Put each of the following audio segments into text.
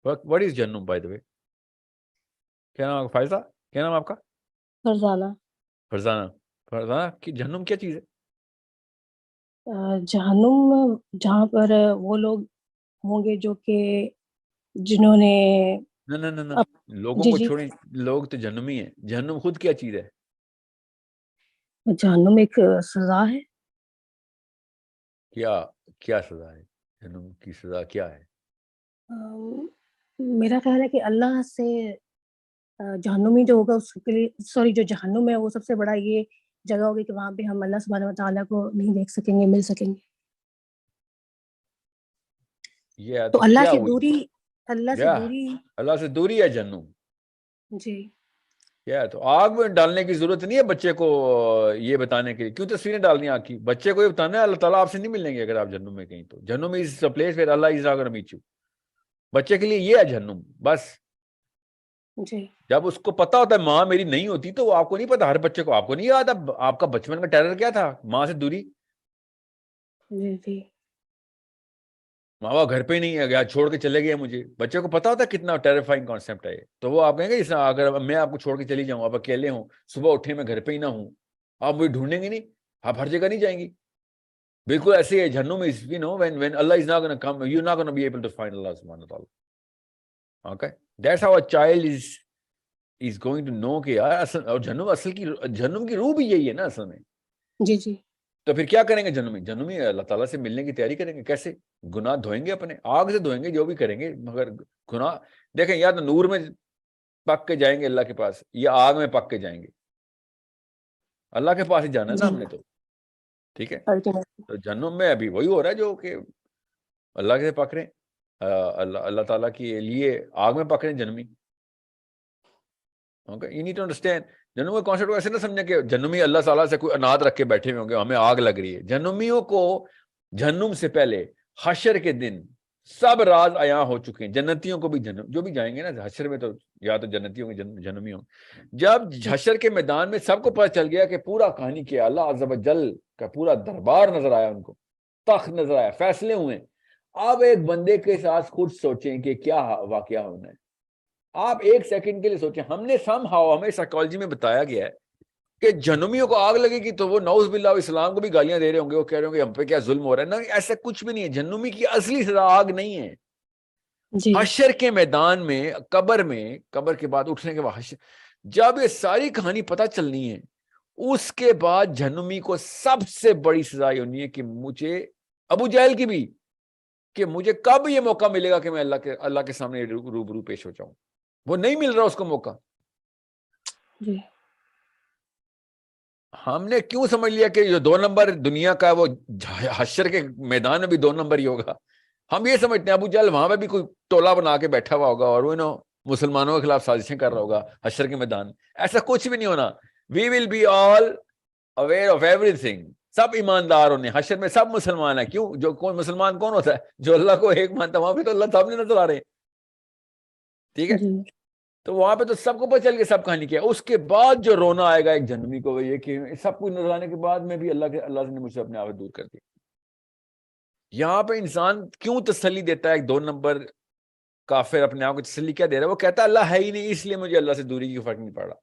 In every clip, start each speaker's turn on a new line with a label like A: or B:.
A: What is Jahannam, by the way? کیا نام آپ کا؟ فائزہ، کیا نام آپ کا؟
B: فرزانہ.
A: فرزانہ. فرزانہ کی جہنم کیا چیز ہے؟
B: جہنم جہاں پر وہ لوگ ہوں گے جو کہ جنہوں نے
A: نہ لوگوں
B: جی
A: کو
B: جی
A: چھوڑیں، لوگ تو جہنمی ہیں. جہنم خود کیا چیز ہے؟
B: جہنم ایک سزا ہے.
A: کیا سزا ہے؟ جہنم کی سزا کیا ہے؟
B: میرا خیال ہے کہ اللہ سے جہنمی جو ہوگا اس کے لیے، سوری، جو جہنم ہے وہ سب سے بڑا یہ جگہ ہوگی کہ وہاں پہ ہم اللہ سبحانہ و تعالیٰ کو نہیں دیکھ سکیں گے، مل سکیں گے.
A: یہ
B: تو
A: تو
B: اللہ
A: کیا
B: سے
A: ہوئی؟
B: دوری، اللہ سے
A: کیا
B: دوری.
A: اللہ سے دوری ہے جہنم؟
B: جی
A: کیا ہے؟ تو آگ میں ڈالنے کی ضرورت نہیں ہے بچے کو یہ بتانے کے لیے. کیوں تصویریں ڈالنی آگ کی؟ بچے کو یہ بتانا ہے اللہ تعالیٰ آپ سے نہیں ملیں گے اگر آپ جہنم میں کہیں. تو جہنم is a place where Allah is not gonna meet you. بچے کے لیے یہ ہے جہنم بس.
B: جی
A: جب اس کو پتا ہوتا ہے ماں میری نہیں ہوتی تو وہ آپ کو نہیں پتا. ہر بچے کو آپ کو نہیں یاد اب آپ کا بچپن کا ٹیرر کیا تھا؟ ماں سے دوری.
B: جی جی
A: ماں باپ گھر پہ ہی نہیں ہے، گیا چھوڑ کے چلے گئے مجھے. بچے کو پتا ہوتا ہے کتنا ٹیریفائنگ کانسیپٹ ہے. تو وہ آپ کہیں گے اگر میں آپ کو چھوڑ کے چلی جاؤں، آپ اکیلے ہوں، صبح اٹھے میں گھر پہ ہی نہ ہوں، آپ مجھے ڈھونڈیں گے نہیں، آپ ہر جگہ نہیں جائیں گی. بالکل ایسے ہی جہنم از when Allah is not going to come, you're not going to be able to find Allah subhanahu wa ta'ala. Okay, that's how a child is going to know کہ یار اصل اور جہنم کی روح بھی یہی ہے نا اصل میں.
B: جی جی
A: تو پھر کیا کریں گے جہنمی اللہ تعالیٰ سے ملنے کی تیاری کریں گے. کیسے؟ گناہ دھوئیں گے، اپنے آگ سے دھوئیں گے، جو بھی کریں گے. مگر گناہ دیکھیں، یا تو نور میں پک کے جائیں گے اللہ کے پاس، یا آگ میں پک کے جائیں گے. اللہ کے پاس ہی جانا ہے نا
B: جی
A: ہم نے. تو ٹھیک ہے،
B: الٹیمیٹ.
A: تو جہنم میں ابھی وہی ہو رہا ہے جو کہ اللہ کے پک رہے ہیں، اللہ تعالیٰ کے لیے آگ میں پک رہے ہیں جہنمی. You need to understand. جہنم کا کانسیپٹ ایسے نہ سمجھیں کہ جہنمی اللہ تعالیٰ سے کوئی اناد رکھ کے بیٹھے ہوئے ہوں گے ہمیں آگ لگ رہی ہے. جہنمیوں کو جہنم سے پہلے حشر کے دن سب راز عیاں ہو چکے ہیں. جنتیوں کو بھی جو بھی جائیں گے نا حشر میں، تو یا تو جنتی ہوں گے جہنمی ہوں. جب حشر کے میدان میں سب کو پتہ چل گیا کہ پورا کہانی کیا، اللہ عز و جل کا پورا دربار نظر آیا، ان کو تخت نظر آیا، فیصلے ہوئے. اب ایک بندے کے ساتھ خود سوچیں کہ کیا واقعہ ہونا ہے. آپ ایک سیکنڈ کے لیے سوچیں. ہم نے ہمیں سائیکالوجی میں بتایا گیا ہے کہ جہنمیوں کو آگ لگے گی تو وہ نعوذ باللہ اسلام کو بھی گالیاں دے رہے ہوں گے، وہ کہہ رہے ہوں گے ہم پہ کیا ظلم ہو رہا ہے. نہ، ایسا کچھ بھی نہیں ہے. جہنمی کی اصلی سزا آگ نہیں ہے.
B: جی
A: حشر کے میدان میں، قبر کے بعد اٹھنے کے بعد حشر، جب یہ ساری کہانی پتہ چلنی ہے، اس کے بعد جہنمی کو سب سے بڑی سزا یہ ہونی ہے کہ مجھے، ابو جہل کی بھی، کہ مجھے کب یہ موقع ملے گا کہ میں اللہ کے سامنے روبرو پیش ہو جاؤں. وہ نہیں مل رہا اس کو موقع.
B: جی
A: ہم نے کیوں سمجھ لیا کہ جو 2 نمبر دنیا کا وہ حشر کے میدان میں بھی 2 نمبر ہی ہوگا. ہم یہ سمجھتے ہیں ابو جہل وہاں پہ بھی کوئی ٹولہ بنا کے بیٹھا ہوا ہوگا اور وہ مسلمانوں کے خلاف سازشیں کر رہا ہوگا حشر کے میدان. ایسا کچھ بھی نہیں ہونا. We will be all aware of ایوری تھنگ. سب ایماندار ہونے حشر میں، سب مسلمان ہیں. کیوں؟ جو مسلمان کون ہوتا ہے؟ جو اللہ کو ایک مانتا ہے. وہاں پہ تو اللہ سامنے نظر آ رہے ہیں. ٹھیک ہے،
B: جی
A: تو وہاں پہ تو سب کو پتہ چل گیا سب کہانی کیا. اس کے بعد جو رونا آئے گا ایک جہنمی کو وہ یہ کہ سب کچھ نظر آنے کے بعد میں بھی اللہ نے مجھ سے اپنے آپ دور کر دیا. یہاں پہ انسان کیوں تسلی دیتا ہے؟ ایک 2 نمبر کافر اپنے آپ کو تسلی کیا دے رہا ہے؟ وہ کہتا ہے اللہ ہے ہی نہیں، اس لیے مجھے اللہ سے دوری کی فرق نہیں پڑ رہا.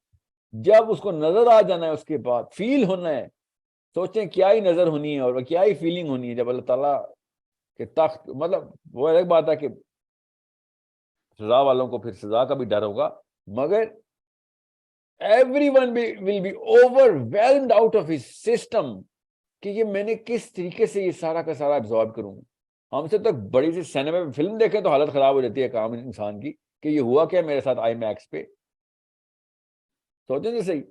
A: جب اس کو نظر آ جانا ہے، اس کے بعد فیل ہونا ہے. سوچیں کیا ہی نظر ہونی ہے اور کیا ہی فیلنگ ہونی ہے جب اللہ تعالیٰ کے تخت، مطلب وہ ایک بات ہے کہ سزا والوں کو پھر سزا کا بھی ڈر ہوگا، مگر everyone will be overwhelmed out of his system کہ یہ میں نے کس طریقے سے یہ سارا کا سارا absorb کروں. ہم سے تو بڑی سی سینما میں فلم دیکھیں تو حالت خراب ہو جاتی ہے کام انسان کی کہ یہ ہوا کیا میرے ساتھ آئی میکس پہ. سوچیں تو صحیح،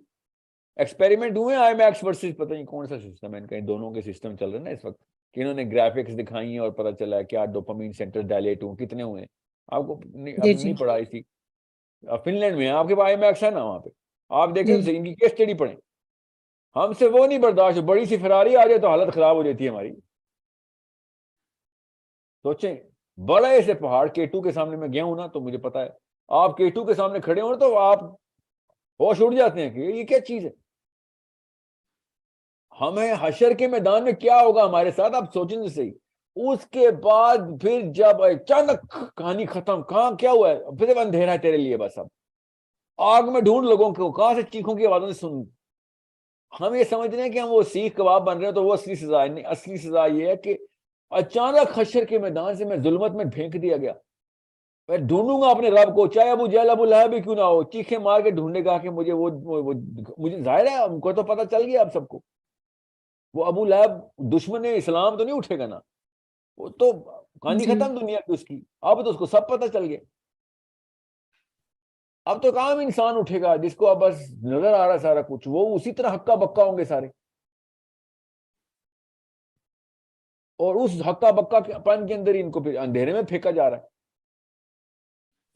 A: ایکسپیریمنٹ ہوئے آئی میکس ورسز پتہ نہیں کون سا سسٹم ہے ان کا. ان دونوں کے سسٹم چل رہے ہیں نا اس وقت کہ انہوں نے گرافکس دکھائی ہیں اور پتہ چلا ہے کیا ڈوپامین سینٹر ڈائلیٹ ہوں کتنے ہوئے ہیں. آپ کو اب
B: جی جی
A: نہیں پڑھائی تھی. فن لینڈ میں آپ کے پاس آئی میکس ہے نا، وہاں پہ آپ دیکھیں
B: جی
A: ان کی کیس اسٹڈی پڑھیں. ہم سے وہ نہیں برداشت. بڑی سی فراری آ جائے تو حالت خراب ہو جاتی ہے ہماری. سوچیں بڑے سے پہاڑ K2 کے سامنے میں گیا ہوں نا تو مجھے پتا ہے آپ K2 کے سامنے کھڑے ہوں تو آپ ہوش اڑ جاتے ہیں کہ یہ کیا چیز ہے. ہمیں حشر کے میدان میں کیا ہوگا ہمارے ساتھ؟ آپ سوچیں تو صحیح. اس کے بعد پھر جب اچانک کہانی ختم, کہاں کیا ہوا ہے, پھر اندھیرا ہے تیرے لیے, بس اب آگ میں ڈھونڈ لوگوں کو, کہاں سے چیخوں کی آوازوں سے سن. ہم یہ سمجھ رہے ہیں کہ ہم وہ سیخ کباب بن رہے ہیں تو وہ اصلی سزا ہے. نہیں, اصلی سزا یہ ہے کہ اچانک حشر کے میدان سے میں ظلمت میں پھینک دیا گیا. میں ڈھونڈوں گا اپنے رب کو, چاہے ابو جہل ابو لہب بھی کیوں نہ ہو, چیخیں مار کے ڈھونڈے گا کہ مجھے مجھے ظاہر ہے ہم کو تو پتہ چل گیا اب سب کو. وہ ابو لہب دشمن اسلام تو نہیں اٹھے گا نا, وہ تو کہانی
B: جی
A: ختم دنیا کی اس کی. اب تو اس کو سب پتہ چل گیا. اب تو کام انسان اٹھے گا جس کو اب بس نظر آ رہا سارا کچھ, وہ اسی طرح ہکا بکا ہوں گے سارے, اور اس ہکا بکا کے پن کے اندر ان کو پھر اندھیرے میں پھینکا جا رہا ہے.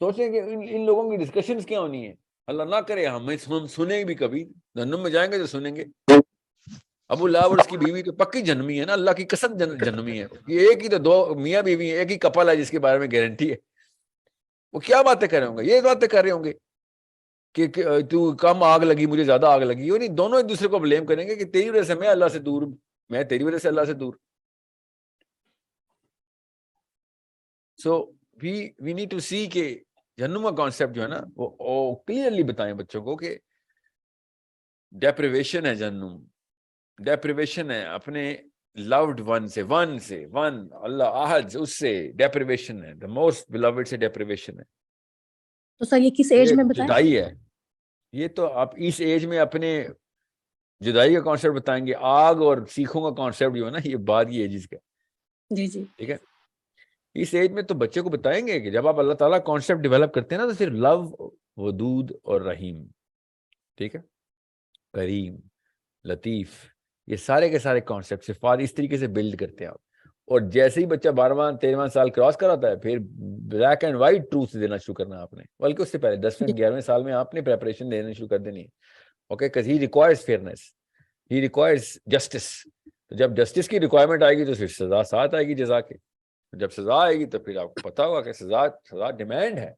A: سوچیں کہ ان لوگوں کی ڈسکشنز کیا ہونی ہے. اللہ نہ کرے ہم سنیں بھی کبھی, جہنم میں جائیں گے تو سنیں گے. ابو لہب اور اس کی بیوی تو پکی جہنمی ہے نا, اللہ کی قسم جہنمی ہے. یہ ایک ہی تو دو میاں بیوی ہیں, ایک ہی کپل ہے جس کے بارے میں گارنٹی ہے. وہ کیا باتیں کر رہے ہوں گے, یہ باتیں کر رہے ہوں گے کہ تو کم آگ لگی مجھے زیادہ آگ لگی. وہ نہیں, دونوں ایک دوسرے کو بلیم کریں گے کہ تیری وجہ سے میں اللہ سے دور, میں تیری وجہ سے اللہ سے دور. سو وی نیڈ ٹو سی کہ جہنم کا کانسیپٹ جو ہے نا وہ کلیئرلی بتائیں بچوں کو کہ ڈیپریویشن ہے جہنم, ڈیپریویشن ہے اپنے لوڈ ون سے, اللہ احد, اس سے ڈیپریویشن ہے, دا موسٹ بلوڈ سے ڈیپریویشن ہے.
B: تو سر یہ کس ایج
A: یہ
B: میں بتائیں؟
A: جدائی ہے. یہ تو آپ اس ایج میں اپنے جدائی کا کانسیپٹ بتائیں گے. آگ اور سیخوں کا کانسیپٹ جو ہے نا, یہ بعد کی ایجز کا.
B: جی جی
A: ٹھیک ہے, اس ایج میں تو بچے کو بتائیں گے کہ جب آپ اللہ تعالیٰ کانسیپٹ ڈیولپ کرتے ہیں نا, تو صرف لو, ودود اور رحیم, ٹھیک ہے, کریم, لطیف, یہ سارے کے سارے کانسیپٹ صفات اس طریقے سے بلڈ کرتے ہیں آپ. اور جیسے ہی بچہ 12واں 13واں سال کراس کراتا ہے, پھر بلیک اینڈ وائٹ ٹروتھ دینا شروع کرنا آپ نے, بلکہ اس سے پہلے 10ویں 11ویں سال میں آپ نے پریپریشن دینا شروع کر دینی ہے. Okay, because he requires fairness, he requires justice. تو جب جسٹس کی ریکوائرمنٹ آئے گی تو پھر سزا ساتھ آئے گی جزا کے. جب سزا آئے گی تو پھر آپ کو پتا ہوگا کہ سزا ڈیمانڈ ہے.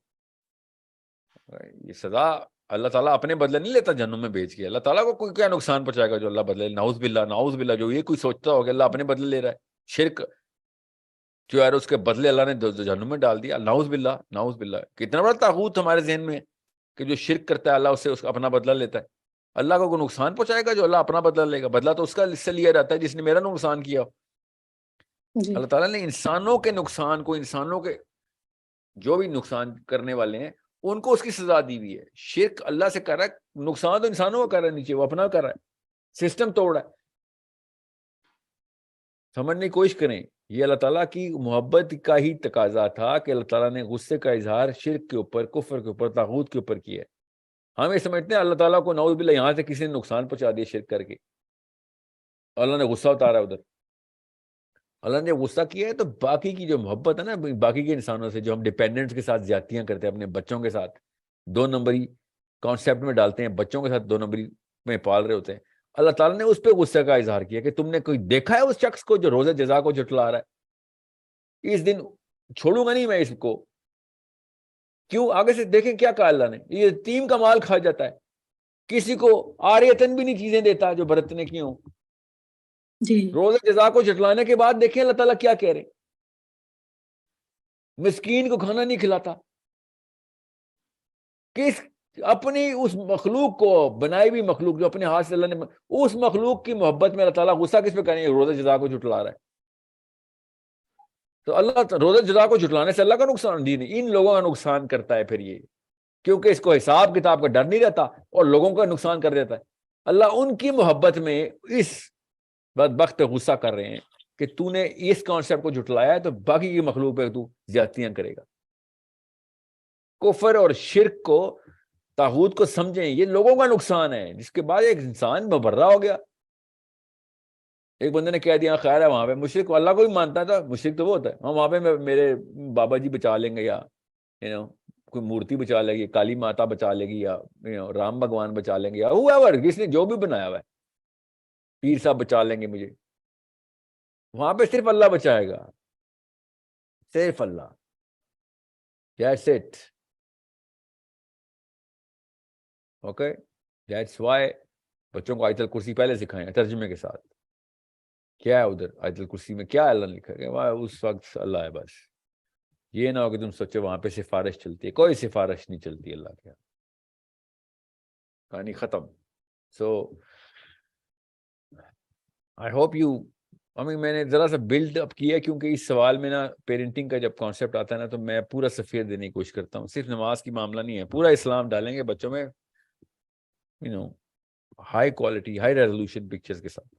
A: یہ سزا اللہ تعالیٰ اپنے بدلے نہیں لیتا جہنم میں بھیج کے. اللہ تعالیٰ کو کوئی کیا نقصان پہنچائے گا جو اللہ بدلے, نعوذ باللہ, جو یہ کوئی سوچتا ہوگا اللہ اپنے بدلے لے رہا ہے. شرک جو یار اس کے بدلے اللہ نے جہنم میں ڈال دیا, نعوذ باللہ. کتنا بڑا طاغوت ہمارے ذہن میں ہے کہ جو شرک کرتا ہے اللہ اس سے اپنا بدلہ لیتا ہے. اللہ کو کوئی نقصان پہنچائے گا جو اللہ اپنا بدلہ لے گا. بدلہ تو اس کا اس سے لیا جاتا ہے جس نے میرا نقصان کیا.
B: جی
A: اللہ تعالیٰ نے انسانوں کے نقصان کو, انسانوں کے جو بھی نقصان کرنے والے ہیں ان کو اس کی سزا دی ہوئی ہے. شرک اللہ سے کر رہا ہے, نقصان تو انسانوں کو کر رہا ہے, نیچے وہ اپنا کر رہا ہے, سسٹم توڑ رہا ہے. سمجھنے کی کوشش کریں, یہ اللہ تعالیٰ کی محبت کا ہی تقاضا تھا کہ اللہ تعالیٰ نے غصے کا اظہار شرک کے اوپر, کفر کے اوپر, طاغوت کے اوپر کیا ہے. ہم یہ سمجھتے ہیں اللہ تعالیٰ کو نعوذ باللہ یہاں سے کسی نے نقصان پہنچا دیا شرک کر کے, اللہ نے غصہ اتارا ادھر. اللہ نے غصہ کیا ہے تو باقی کی جو محبت ہے نا, باقی کے انسانوں سے جو ہم ڈیپینڈنٹس کے ساتھ زیادتیاں کرتے ہیں, اپنے بچوں کے ساتھ 2 نمبری کانسیپٹ میں ڈالتے ہیں, بچوں کے ساتھ 2 نمبری میں پال رہے ہوتے ہیں, اللہ تعالیٰ نے اس پہ غصے کا اظہار کیا کہ تم نے کوئی دیکھا ہے اس شخص کو جو روزہ جزا کو جھٹلا رہا ہے, اس دن چھوڑوں گا نہیں میں اس کو. کیوں؟ آگے سے دیکھیں کیا کہا اللہ نے, یہ یتیم کا مال کھا جاتا ہے, کسی کو آریتن بھی نہیں چیزیں دیتا جو برتنے کی ہوں.
B: جی
A: روزہ جزا کو جھٹلانے کے بعد دیکھیں اللہ تعالیٰ کیا کہہ رہے, مسکین کو کھانا نہیں کھلاتا. کس اپنی اس مخلوق کو, بنائی ہوئی مخلوق جو اپنے ہاتھ سے اللہ نے, اس مخلوق کی محبت میں اللہ تعالیٰ غصہ کس پہ کریں گے؟ روزہ جزا کو جھٹلا رہا ہے. تو اللہ روزہ جزا کو جھٹلانے سے اللہ کا نقصان دی نہیں, ان لوگوں کا نقصان کرتا ہے پھر یہ, کیونکہ اس کو حساب کتاب کا ڈر نہیں رہتا اور لوگوں کا نقصان کر دیتا ہے. اللہ ان کی محبت میں اس بدبخت پہ غصہ کر رہے ہیں کہ تو نے اس کانسیپٹ کو جھٹلایا ہے تو باقی کی مخلوق پہ تو زیادتیاں کرے گا. کفر اور شرک کو, طاغوت کو سمجھیں, یہ لوگوں کا نقصان ہے, جس کے بعد ایک انسان مبرہ ہو گیا. ایک بندے نے کہہ دیا خیر ہے وہاں پہ مشرک, اللہ کو بھی مانتا تھا, مشرک تو وہ ہوتا ہے, وہاں پہ میرے بابا جی بچا لیں گے, یا کوئی مورتی بچا لے گی, کالی ماتا بچا لے گی, یا رام بھگوان بچا لیں گے, یا whoever, جس نے جو بھی بنایا ہوا ہے, پیر صاحب بچا لیں گے مجھے. وہاں پہ صرف اللہ بچائے گا, صرف اللہ. That's it. Okay, that's why بچوں کو آیت الکرسی پہلے سکھائیں ترجمے کے ساتھ, کیا ہے ادھر آیت الکرسی میں کیا اللہ نے لکھا ہے؟ وہاں اس وقت اللہ ہے بس. یہ نہ ہو کہ تم سوچو وہاں پہ سفارش چلتی ہے، کوئی سفارش نہیں چلتی اللہ کے، کہانی ختم. سو آئی ہوپ یو، میں نے ذرا سا بلڈ اپ کیا کیونکہ اس سوال میں نا پیرنٹنگ کا جب کانسیپٹ آتا ہے نا تو میں پورا سفیر دینے کی کوشش کرتا ہوں. صرف نماز کی معاملہ نہیں ہے، پورا اسلام ڈالیں گے بچوں میں، high quality high resolution pictures کے ساتھ.